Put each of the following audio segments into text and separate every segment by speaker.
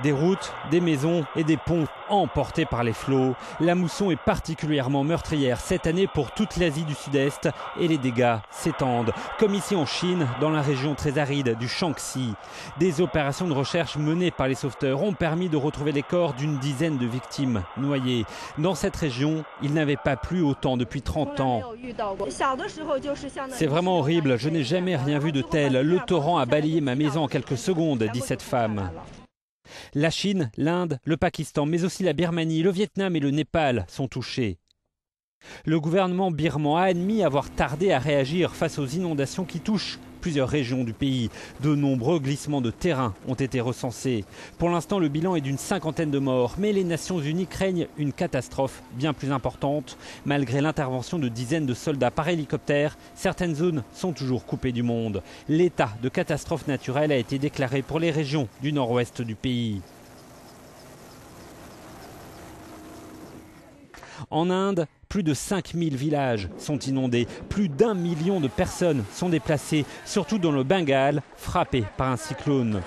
Speaker 1: Des routes, des maisons et des ponts emportés par les flots. La mousson est particulièrement meurtrière cette année pour toute l'Asie du Sud-Est et les dégâts s'étendent, comme ici en Chine, dans la région très aride du Shaanxi. Des opérations de recherche menées par les sauveteurs ont permis de retrouver les corps d'une dizaine de victimes noyées. Dans cette région, il n'avait pas plu autant depuis 30 ans. C'est vraiment horrible, je n'ai jamais rien vu de tel. Le torrent a balayé ma maison en quelques secondes, dit cette femme. La Chine, l'Inde, le Pakistan, mais aussi la Birmanie, le Vietnam et le Népal sont touchés. Le gouvernement birman a admis avoir tardé à réagir face aux inondations qui touchent plusieurs régions du pays. De nombreux glissements de terrain ont été recensés. Pour l'instant, le bilan est d'une 50aine de morts, mais les Nations Unies craignent une catastrophe bien plus importante. Malgré l'intervention de dizaines de soldats par hélicoptère, certaines zones sont toujours coupées du monde. L'état de catastrophe naturelle a été déclaré pour les régions du nord-ouest du pays. En Inde, plus de 5000 villages sont inondés. Plus d'1 million de personnes sont déplacées, surtout dans le Bengale, frappé par un cyclone.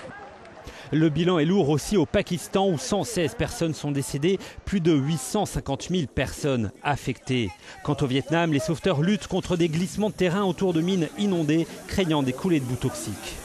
Speaker 1: Le bilan est lourd aussi au Pakistan où 116 personnes sont décédées, plus de 850 000 personnes affectées. Quant au Vietnam, les sauveteurs luttent contre des glissements de terrain autour de mines inondées, craignant des coulées de boue toxiques.